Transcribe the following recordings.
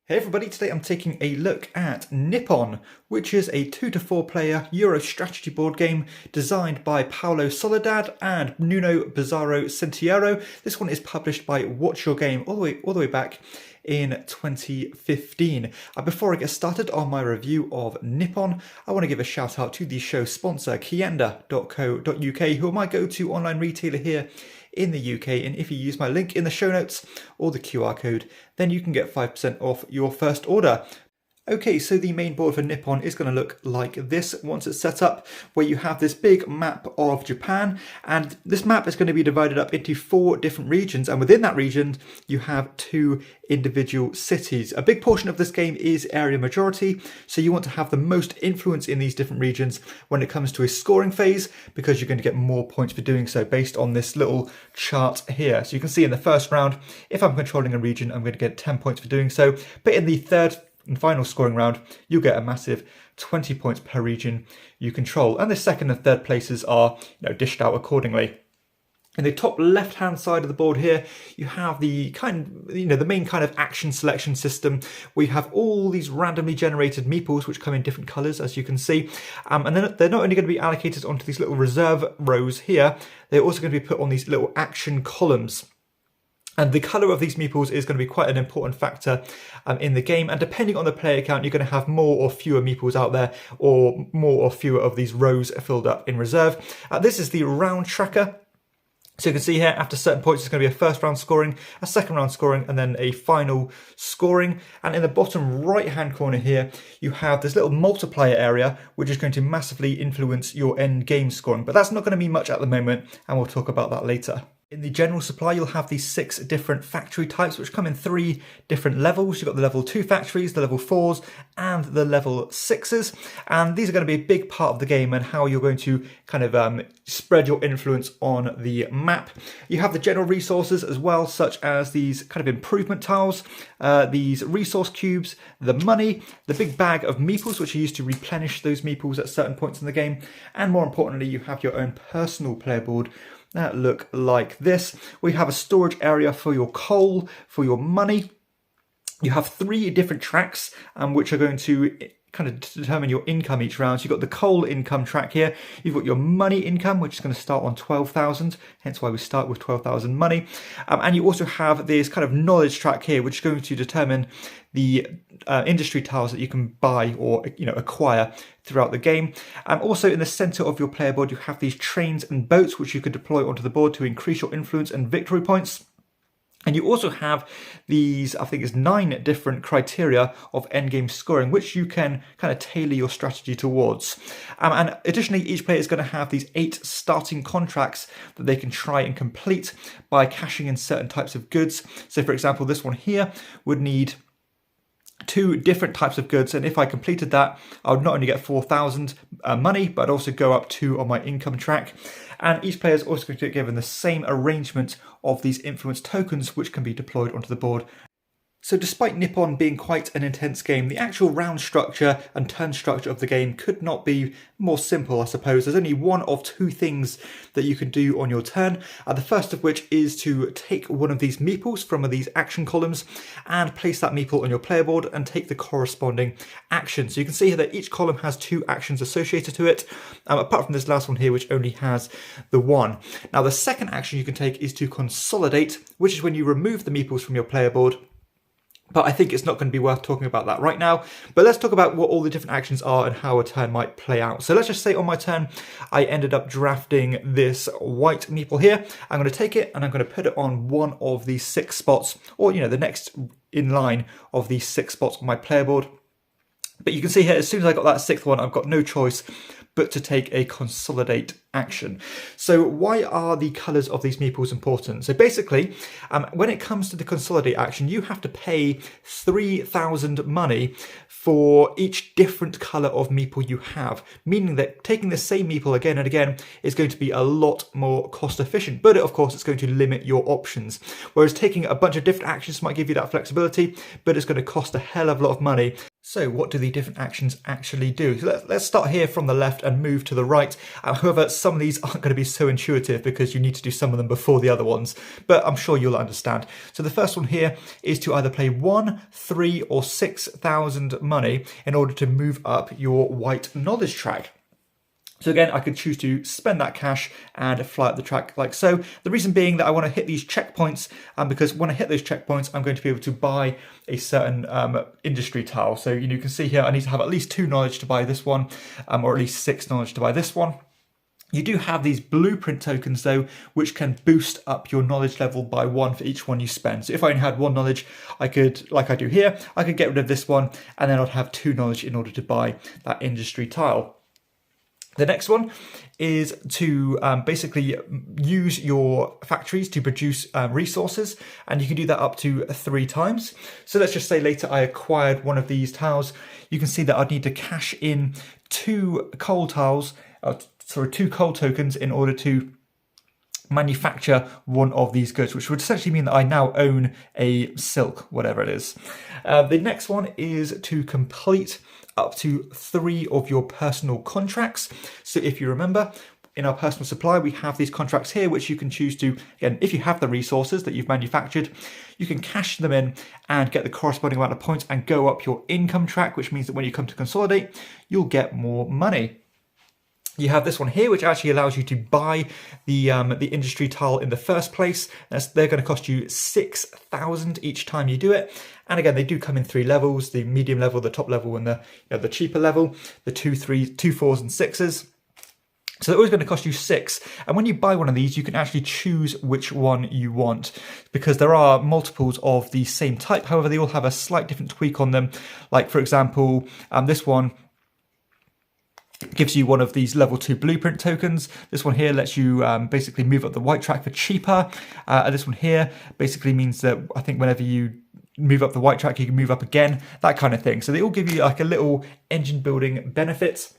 Hey everybody, today I'm taking a look at Nippon, which is a 2 to 4 player Euro strategy board game designed by Paolo Soledad and Nuno Bizarro Sentiero. This one is published by Watch Your Game all the way back in 2015. Before I get started on my review of Nippon, I want to give a shout out to the show sponsor KIENDA.co.uk, who are my go-to online retailer here in the UK, and if you use my link in the show notes or the QR code, then you can get 5% off your first order. Okay, so the main board for Nippon is going to look like this once it's set up, where you have this big map of Japan, and this map is going to be divided up into 4 different regions, and within that region you have 2 individual cities. A big portion of this game is area majority, so you want to have the most influence in these different regions when it comes to a scoring phase, because you're going to get more points for doing so based on this little chart here. So you can see in the first round, if I'm controlling a region, I'm going to get 10 points for doing so, but in the third and final scoring round, you'll get a massive 20 points per region you control. And the second and third places are, dished out accordingly. In the top left-hand side of the board here, you have the the main kind of action selection system, where you have all these randomly generated meeples which come in different colours, as you can see. And then they're not only going to be allocated onto these little reserve rows here, they're also going to be put on these little action columns. And the colour of these meeples is going to be quite an important factor in the game. And depending on the player count, you're going to have more or fewer meeples out there, or more or fewer of these rows filled up in reserve. This is the round tracker. So you can see here, after certain points, it's going to be a first round scoring, a second round scoring, and then a final scoring. And in the bottom right-hand corner here, you have this little multiplier area, which is going to massively influence your end game scoring. But that's not going to be much at the moment, and we'll talk about that later. In the general supply, you'll have these 6 different factory types, which come in 3 different levels. You've got the level 2 factories, the level 4s, and the level 6s. And these are going to be a big part of the game and how you're going to kind of spread your influence on the map. You have the general resources as well, such as these kind of improvement tiles, these resource cubes, the money, the big bag of meeples, which are used to replenish those meeples at certain points in the game. And more importantly, you have your own personal player board that look like this. We have a storage area for your coal, for your money. You have 3 different tracks, which are going to kind of determine your income each round. So you've got the coal income track here. You've got your money income, which is going to start on 12,000, hence why we start with 12,000 money. And you also have this kind of knowledge track here, which is going to determine the industry tiles that you can buy or acquire throughout the game. Also in the center of your player board, you have these trains and boats, which you can deploy onto the board to increase your influence and victory points. And you also have these, I think it's 9 different criteria of endgame scoring, which you can kind of tailor your strategy towards. And additionally, each player is going to have these 8 starting contracts that they can try and complete by cashing in certain types of goods. So for example, this one here would need 2 different types of goods, and if I completed that, I would not only get 4,000 money, but I'd also go up 2 on my income track. And each player is also going to get given the same arrangement of these influence tokens, which can be deployed onto the board. So despite Nippon being quite an intense game, the actual round structure and turn structure of the game could not be more simple, I suppose. There's only one of 2 things that you can do on your turn. The first of which is to take one of these meeples from these action columns and place that meeple on your player board and take the corresponding action. So you can see here that each column has 2 actions associated to it, apart from this last one here, which only has the 1. Now the second action you can take is to consolidate, which is when you remove the meeples from your player board. But I think it's not going to be worth talking about that right now. But let's talk about what all the different actions are and how a turn might play out. So let's just say on my turn, I ended up drafting this white meeple here. I'm going to take it and I'm going to put it on one of these 6 spots, or the next in line of these 6 spots on my player board. But you can see here, as soon as I got that 6th one, I've got no choice but to take a consolidate action. So why are the colours of these meeples important? So basically, when it comes to the consolidate action, you have to pay 3,000 money for each different colour of meeple you have, meaning that taking the same meeple again and again is going to be a lot more cost efficient, but of course it's going to limit your options. Whereas taking a bunch of different actions might give you that flexibility, but it's going to cost a hell of a lot of money. So what do the different actions actually do? So let's start here from the left and move to the right. However, some of these aren't going to be so intuitive because you need to do some of them before the other ones, but I'm sure you'll understand. So the first one here is to either pay 1, 3 or 6,000 money in order to move up your white knowledge track. So again, I could choose to spend that cash and fly up the track like so. The reason being that I want to hit these checkpoints, because when I hit those checkpoints, I'm going to be able to buy a certain industry tile. So you can see here, I need to have at least 2 knowledge to buy this one, or at least 6 knowledge to buy this one. You do have these blueprint tokens though, which can boost up your knowledge level by 1 for each one you spend. So if I only had 1 knowledge, I could, like I do here, I could get rid of this one and then I'd have 2 knowledge in order to buy that industry tile. The next one is to basically use your factories to produce resources, and you can do that up to 3 times. So let's just say later I acquired one of these tiles. You can see that I'd need to cash in 2 coal tiles, 2 coal tokens in order to manufacture one of these goods, which would essentially mean that I now own a silk, whatever it is. The next one is to complete up to 3 of your personal contracts. So if you remember, in our personal supply, we have these contracts here, which you can choose to, again, if you have the resources that you've manufactured, you can cash them in and get the corresponding amount of points and go up your income track, which means that when you come to consolidate, you'll get more money. You have this one here, which actually allows you to buy the industry tile in the first place. They're going to cost you 6,000 each time you do it. And again, they do come in 3 levels: the medium level, the top level, and the cheaper level. The 2, 4s, and 6s. So they're always going to cost you 6. And when you buy one of these, you can actually choose which one you want, because there are multiples of the same type. However, they all have a slight different tweak on them. Like for example, this one gives you one of these level 2 blueprint tokens. This one here lets you basically move up the white track for cheaper. This one here basically means that I think whenever you move up the white track, you can move up again, that kind of thing. So they all give you like a little engine building benefits.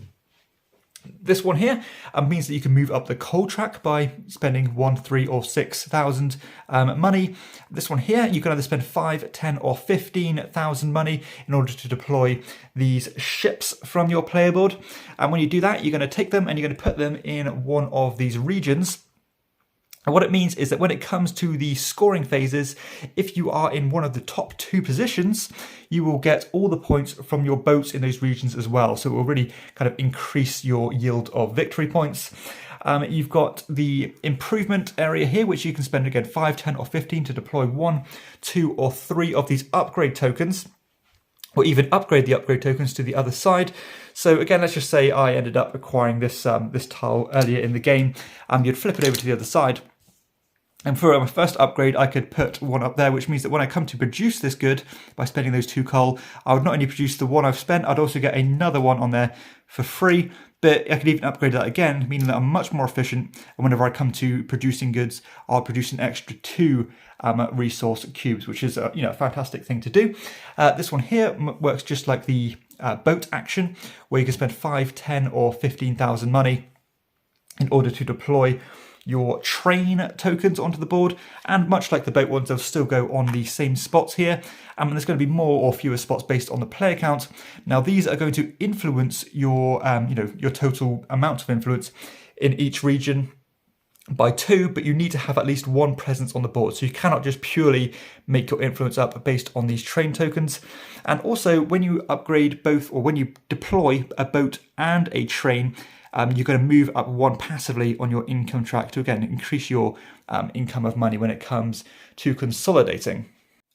This one here means that you can move up the coal track by spending 1, 3 or 6,000 money. This one here, you can either spend 5, 10 or 15,000 money in order to deploy these ships from your player board. And when you do that, you're going to take them and you're going to put them in one of these regions. And what it means is that when it comes to the scoring phases, if you are in one of the top 2 positions, you will get all the points from your boats in those regions as well. So it will really kind of increase your yield of victory points. You've got the improvement area here, which you can spend again 5, 10 or 15 to deploy 1, 2 or 3 of these upgrade tokens, or even upgrade the upgrade tokens to the other side. So again, let's just say I ended up acquiring this tile earlier in the game. You'd flip it over to the other side. And for my first upgrade, I could put one up there, which means that when I come to produce this good by spending those 2 coal, I would not only produce the one I've spent, I'd also get another one on there for free. But I could even upgrade that again, meaning that I'm much more efficient. And whenever I come to producing goods, I'll produce an extra 2 resource cubes, which is a fantastic thing to do. This one here works just like the boat action, where you can spend 5, 10 or 15,000 money in order to deploy your train tokens onto the board, and much like the boat ones, they'll still go on the same spots here. And there's going to be more or fewer spots based on the player count. Now these are going to influence your your total amount of influence in each region by 2, but you need to have at least 1 presence on the board. So you cannot just purely make your influence up based on these train tokens. And also when you upgrade both, or when you deploy a boat and a train, you're going to move up 1 passively on your income track to, again, increase your income of money when it comes to consolidating.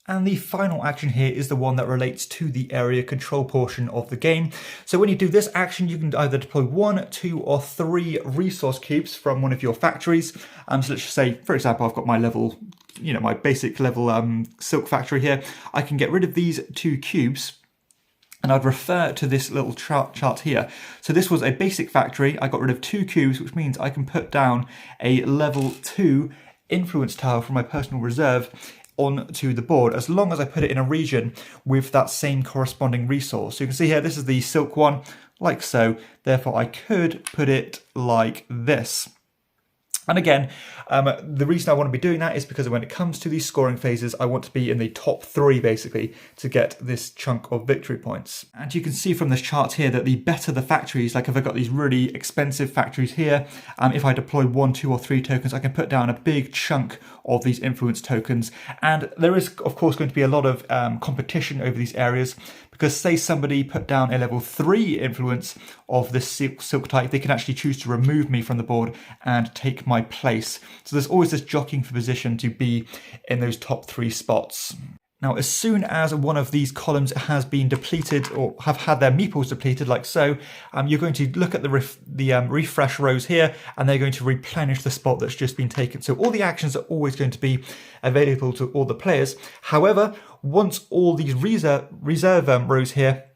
And the final action here is the one that relates to the area control portion of the game. So when you do this action, you can either deploy 1, 2 or 3 resource cubes from one of your factories. So let's just say, for example, I've got my level, my basic level silk factory here. I can get rid of these 2 cubes, and I'd refer to this little chart here. So this was a basic factory. I got rid of 2 cubes, which means I can put down a level 2 influence tile from my personal reserve onto the board, as long as I put it in a region with that same corresponding resource. So you can see here, this is the silk one, like so. Therefore, I could put it like this. And again, the reason I want to be doing that is because when it comes to these scoring phases, I want to be in the top 3 basically to get this chunk of victory points. And you can see from this chart here that the better the factories, like if I've got these really expensive factories here, if I deploy 1, 2 or 3 tokens, I can put down a big chunk of these influence tokens. And there is of course going to be a lot of competition over these areas, because say somebody put down a level 3 influence of this silk type, they can actually choose to remove me from the board and take my place. So there's always this jockeying for position to be in those top 3 spots. Now, as soon as one of these columns has been depleted or have had their meeples depleted, like so, you're going to look at the refresh rows here, and they're going to replenish the spot that's just been taken. So all the actions are always going to be available to all the players. However, once all these reserve rows here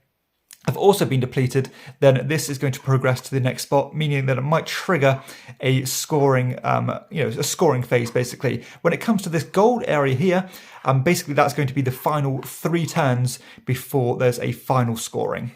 have also been depleted, then this is going to progress to the next spot, meaning that it might trigger a scoring, a scoring phase basically. When it comes to this gold area here, basically that's going to be the final 3 turns before there's a final scoring.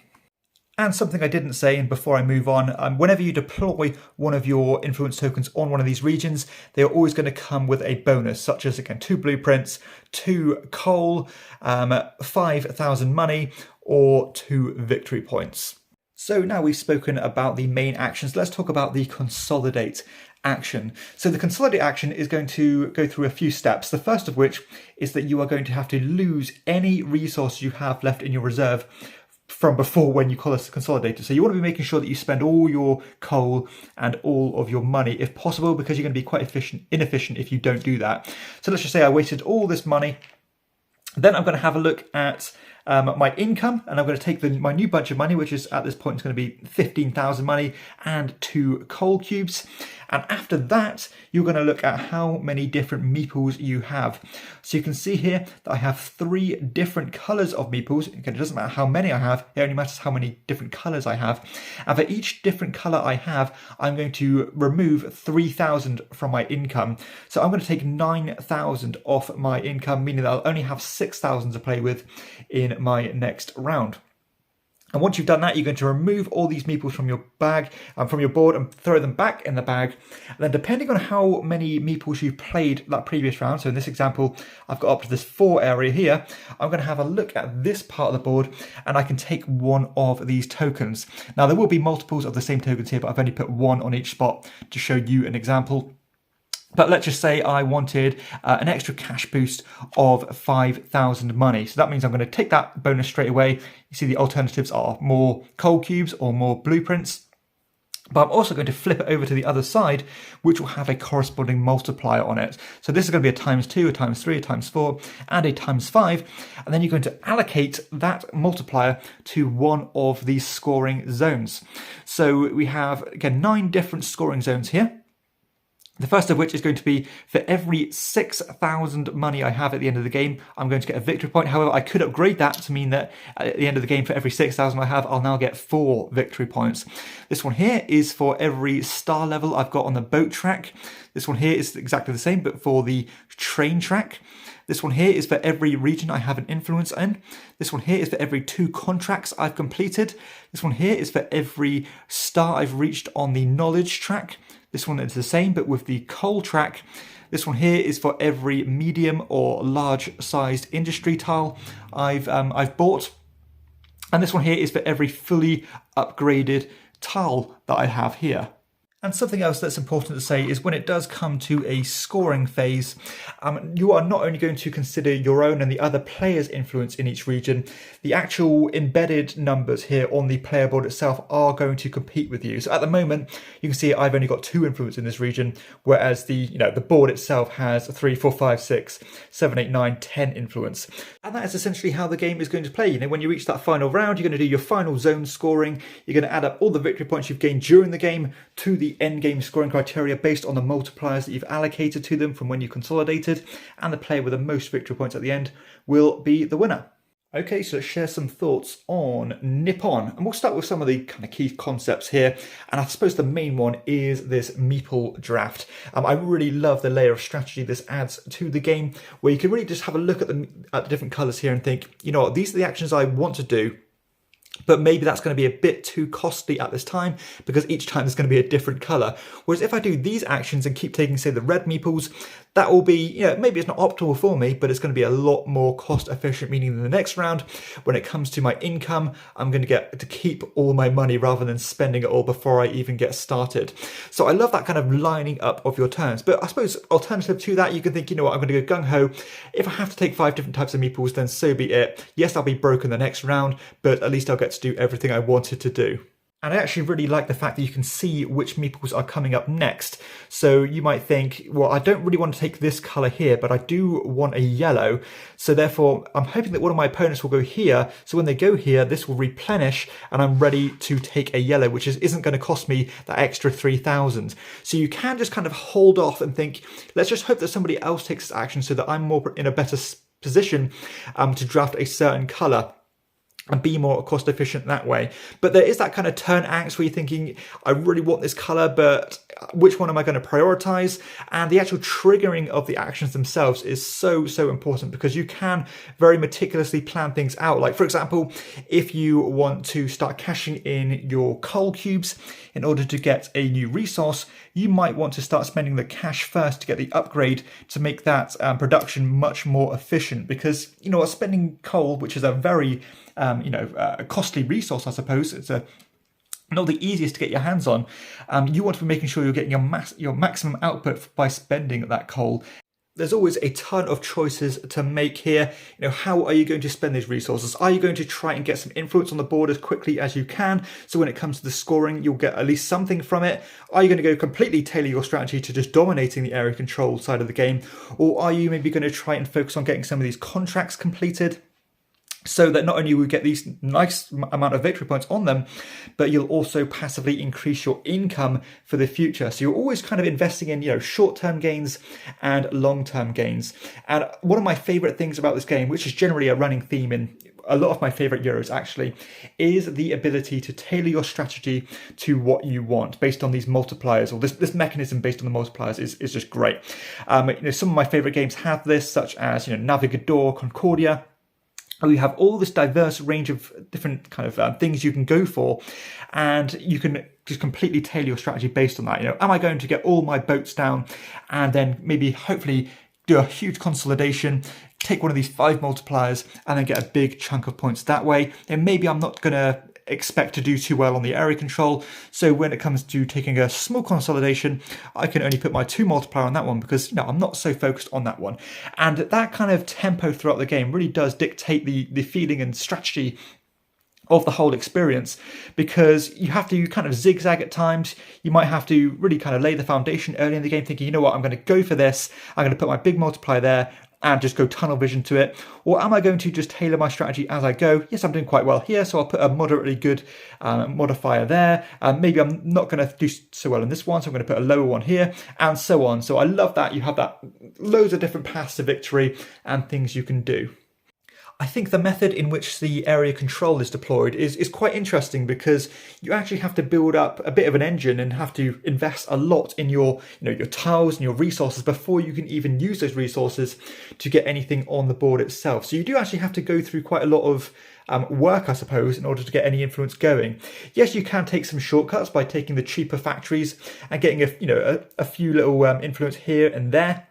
And something I didn't say, and before I move on, whenever you deploy one of your influence tokens on one of these regions, they are always going to come with a bonus, such as, again, 2 blueprints, 2 coal, 5,000 money, or 2 victory points. So now we've spoken about the main actions, let's talk about the consolidate action. So the consolidate action is going to go through a few steps. The first of which is that you are going to have to lose any resources you have left in your reserve from before when you call us consolidator. So you want to be making sure that you spend all your coal and all of your money if possible, because you're going to be quite inefficient if you don't do that. So let's just say I wasted all this money. Then I'm going to have a look at my income, and I'm going to take my new bunch of money, which is at this point is going to be 15,000 money and 2 coal cubes. And after that, you're going to look at how many different meeples you have. So you can see here that I have 3 different colors of meeples. Again, it doesn't matter how many I have, it only matters how many different colors I have. And for each different color I have, I'm going to remove 3,000 from my income. So I'm going to take 9,000 off my income, meaning that I'll only have 6,000 to play with in my next round. And once you've done that, you're going to remove all these meeples from your bag, from your board, and throw them back in the bag. And then depending on how many meeples you've played that previous round, so in this example, I've got up to this 4 area here, I'm going to have a look at this part of the board, and I can take one of these tokens. Now, there will be multiples of the same tokens here, but I've only put 1 on each spot to show you an example. But let's just say I wanted an extra cash boost of 5,000 money. So that means I'm going to take that bonus straight away. You see the alternatives are more coal cubes or more blueprints. But I'm also going to flip it over to the other side, which will have a corresponding multiplier on it. So this is going to be a ×2, a ×3, a ×4, and a ×5. And then you're going to allocate that multiplier to one of these scoring zones. So we have, again, 9 different scoring zones here. The first of which is going to be for every 6,000 money I have at the end of the game, I'm going to get a victory point. However, I could upgrade that to mean that at the end of the game, for every 6,000 I have, I'll now get 4 victory points. This one here is for every star level I've got on the boat track. This one here is exactly the same, but for the train track. This one here is for every region I have an influence in. This one here is for every 2 contracts I've completed. This one here is for every star I've reached on the knowledge track. This one is the same, but with the coal track. This one here is for every medium or large-sized industry tile I've bought. And this one here is for every fully upgraded tile that I have here. And something else that's important to say is when it does come to a scoring phase, you are not only going to consider your own and the other players' influence in each region, the actual embedded numbers here on the player board itself are going to compete with you. So at the moment, you can see I've only got 2 influence in this region, whereas the board itself has 3, 4, 5, 6, 7, 8, 9, 10 influence. And that is essentially how the game is going to play. When you reach that final round, you're going to do your final zone scoring. You're going to add up all the victory points you've gained during the game to the end game scoring criteria based on the multipliers that you've allocated to them from when you consolidated, and the player with the most victory points at the end will be the winner. Okay, so let's share some thoughts on Nippon, and we'll start with some of the kind of key concepts here. And I suppose the main one is this meeple draft. I really love the layer of strategy this adds to the game, where you can really just have a look at the different colours here and think, you know what, these are the actions I want to do. But maybe that's going to be a bit too costly at this time because each time there's going to be a different color. Whereas if I do these actions and keep taking, say, the red meeples, that will be, you know, maybe it's not optimal for me, but it's going to be a lot more cost efficient, meaning in the next round, when it comes to my income, I'm going to get to keep all my money rather than spending it all before I even get started. So I love that kind of lining up of your turns. But I suppose alternative to that, you can think, you know what, I'm going to go gung-ho. If I have to take 5 different types of meeples, then so be it. Yes, I'll be broken the next round, but at least I'll get to do everything I wanted to do. And I actually really like the fact that you can see which meeples are coming up next. So you might think, well, I don't really want to take this color here, but I do want a yellow. So therefore, I'm hoping that one of my opponents will go here. So when they go here, this will replenish and I'm ready to take a yellow, which isn't going to cost me that extra 3,000. So you can just kind of hold off and think, let's just hope that somebody else takes this action so that I'm more in a better position to draft a certain color and be more cost efficient that way. But there is that kind of turn angst where you're thinking, I really want this color, but which one am I going to prioritize? And the actual triggering of the actions themselves is so important because you can very meticulously plan things out. Like, for example, if you want to start cashing in your coal cubes in order to get a new resource, you might want to start spending the cash first to get the upgrade to make that production much more efficient. Because, you know, spending coal, which is a very a costly resource, I suppose. It's not the easiest to get your hands on. You want to be making sure you're getting your maximum output by spending that coal. There's always a ton of choices to make here. You know, how are you going to spend these resources? Are you going to try and get some influence on the board as quickly as you can? So when it comes to the scoring, you'll get at least something from it. Are you going to go completely tailor your strategy to just dominating the area control side of the game? Or are you maybe going to try and focus on getting some of these contracts completed, so that not only will you get these nice amount of victory points on them, but you'll also passively increase your income for the future. So you're always kind of investing in, you know, short-term gains and long-term gains. And one of my favorite things about this game, which is generally a running theme in a lot of my favorite Euros actually, is the ability to tailor your strategy to what you want based on these multipliers, or this mechanism based on the multipliers is just great. Some of my favorite games have this, such as, Navigador, Concordia. We have all this diverse range of different kind of things you can go for, and you can just completely tailor your strategy based on that. Am I going to get all my boats down and then maybe hopefully do a huge consolidation, take one of these 5 multipliers and then get a big chunk of points that way? Then maybe I'm not going to expect to do too well on the area control. So when it comes to taking a small consolidation, I can only put my 2 multiplier on that one because I'm not so focused on that one. And that kind of tempo throughout the game really does dictate the feeling and strategy of the whole experience, because you have to kind of zigzag at times. You might have to really kind of lay the foundation early in the game thinking, you know what, I'm going to go for this. I'm going to put my big multiplier there and just go tunnel vision to it. Or am I going to just tailor my strategy as I go? Yes, I'm doing quite well here, so I'll put a moderately good modifier there. Maybe I'm not going to do so well in this one, so I'm going to put a lower one here, and so on. So I love that you have that loads of different paths to victory and things you can do. I think the method in which the area control is deployed is quite interesting, because you actually have to build up a bit of an engine and have to invest a lot in your tiles and your resources before you can even use those resources to get anything on the board itself. So you do actually have to go through quite a lot of work, I suppose, in order to get any influence going. Yes, you can take some shortcuts by taking the cheaper factories and getting a few little influence here and there.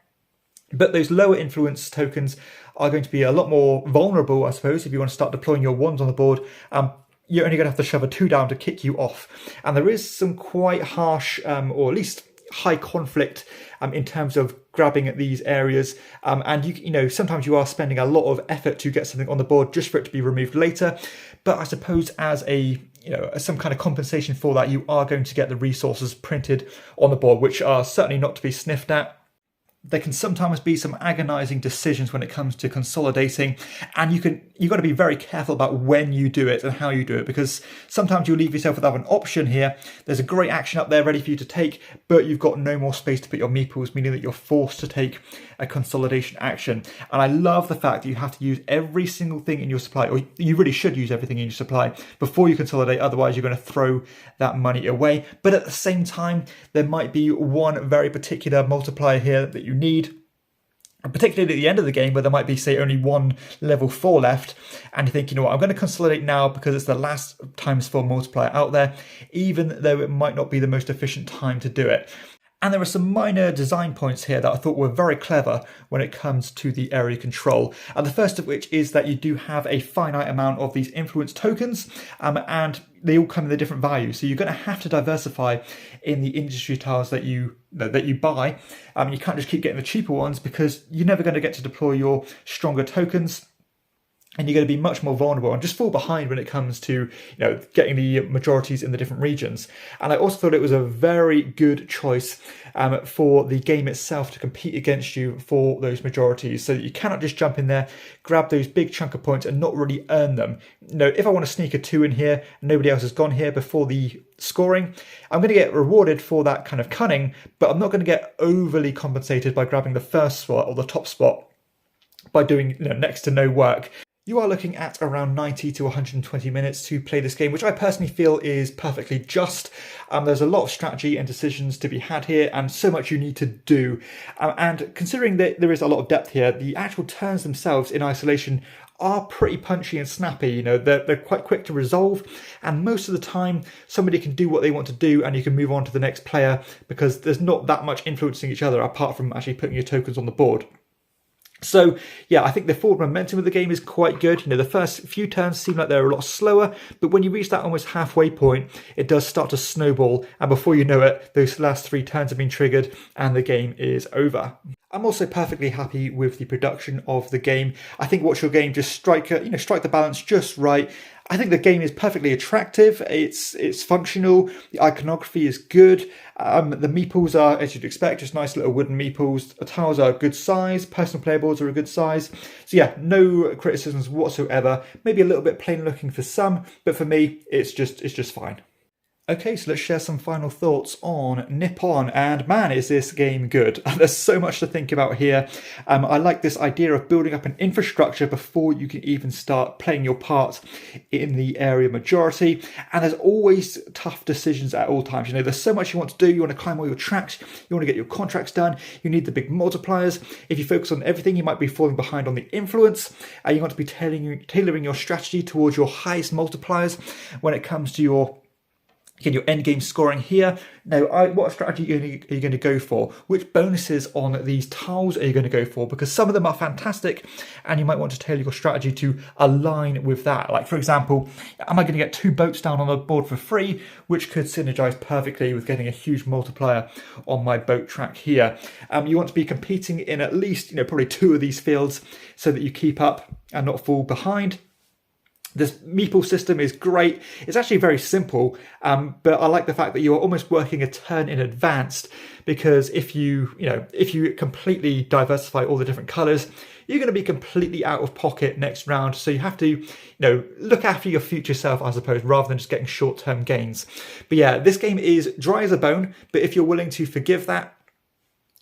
But those lower influence tokens are going to be a lot more vulnerable, I suppose, if you want to start deploying your wands on the board. You're only going to have to shove a 2 down to kick you off. And there is some quite harsh, or at least high conflict in terms of grabbing at these areas. And sometimes you are spending a lot of effort to get something on the board just for it to be removed later. But I suppose as some kind of compensation for that, you are going to get the resources printed on the board, which are certainly not to be sniffed at. There can sometimes be some agonizing decisions when it comes to consolidating, and you've got to be very careful about when you do it and how you do it, because sometimes you'll leave yourself without an option here. There's a great action up there ready for you to take, but you've got no more space to put your meeples, meaning that you're forced to take a consolidation action. And I love the fact that you have to use every single thing in your supply, or you really should use everything in your supply before you consolidate, otherwise you're going to throw that money away. But at the same time, there might be one very particular multiplier here that you need. And particularly at the end of the game where there might be, say, only one level 4 left, and you think, you know what, I'm going to consolidate now because it's the last ×4 multiplier out there, even though it might not be the most efficient time to do it. And there are some minor design points here that I thought were very clever when it comes to the area control. And the first of which is that you do have a finite amount of these influence tokens, and they all come in a different value. So you're going to have to diversify in the industry tiles that you buy. You can't just keep getting the cheaper ones because you're never going to get to deploy your stronger tokens. And you're going to be much more vulnerable and just fall behind when it comes to, getting the majorities in the different regions. And I also thought it was a very good choice for the game itself to compete against you for those majorities, so that you cannot just jump in there, grab those big chunk of points and not really earn them. If I want to sneak a 2 in here, nobody else has gone here before the scoring, I'm going to get rewarded for that kind of cunning, but I'm not going to get overly compensated by grabbing the first spot or the top spot by doing next to no work. You are looking at around 90 to 120 minutes to play this game, which I personally feel is perfectly just. There's a lot of strategy and decisions to be had here, and so much you need to do. And considering that there is a lot of depth here, the actual turns themselves in isolation are pretty punchy and snappy. They're quite quick to resolve, and most of the time somebody can do what they want to do and you can move on to the next player because there's not that much influencing each other apart from actually putting your tokens on the board. So yeah, I think the forward momentum of the game is quite good. The first few turns seem like they're a lot slower, but when you reach that almost halfway point, it does start to snowball, and before you know it, those last 3 turns have been triggered and the game is over. I'm also perfectly happy with the production of the game. I think Watch Your Game just strike the balance just right. I think the game is perfectly attractive. It's functional. The iconography is good. The meeples are, as you'd expect, just nice little wooden meeples. The tiles are a good size. Personal player boards are a good size. So yeah, no criticisms whatsoever. Maybe a little bit plain looking for some, but for me, it's just fine. Okay, so let's share some final thoughts on Nippon, and man, is this game good. There's so much to think about here. I like this idea of building up an infrastructure before you can even start playing your part in the area majority, and there's always tough decisions at all times. There's so much you want to do. You want to climb all your tracks, you want to get your contracts done, you need the big multipliers. If you focus on everything, you might be falling behind on the influence, and you want to be tailoring your strategy towards your highest multipliers when it comes to your end game scoring here. Now, what strategy are you going to go for? Which bonuses on these tiles are you going to go for? Because some of them are fantastic, and you might want to tailor your strategy to align with that. Like, for example, am I going to get 2 boats down on the board for free, which could synergize perfectly with getting a huge multiplier on my boat track here. You want to be competing in at least, probably 2 of these fields so that you keep up and not fall behind. This meeple system is great. It's actually very simple, but I like the fact that you are almost working a turn in advance, because if you completely diversify all the different colours, you're going to be completely out of pocket next round. So you have to, look after your future self, I suppose, rather than just getting short-term gains. But yeah, this game is dry as a bone, but if you're willing to forgive that,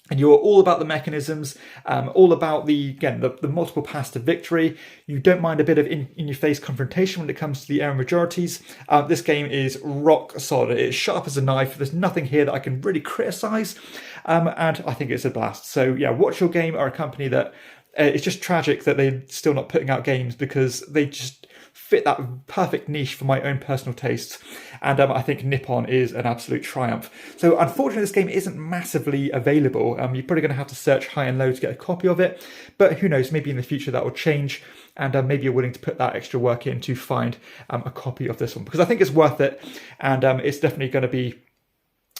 and you're all about the mechanisms, all about the multiple paths to victory. You don't mind a bit of in-your-face confrontation when it comes to the area majorities. This game is rock solid. It's sharp as a knife. There's nothing here that I can really criticise, and I think it's a blast. So yeah, Watch Your Game are a company that it's just tragic that they're still not putting out games, because they just fit that perfect niche for my own personal tastes. And I think Nippon is an absolute triumph. So unfortunately, this game isn't massively available. You're probably going to have to search high and low to get a copy of it. But who knows, maybe in the future that will change. And maybe you're willing to put that extra work in to find a copy of this one, because I think it's worth it. And it's definitely going to be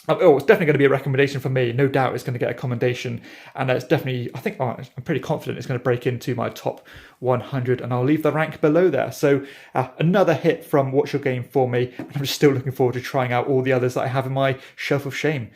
it's definitely going to be a recommendation for me. No doubt it's going to get a commendation. And it's definitely, I'm pretty confident it's going to break into my top 100. And I'll leave the rank below there. So another hit from Watch Your Game for me. And I'm just still looking forward to trying out all the others that I have in my shelf of shame.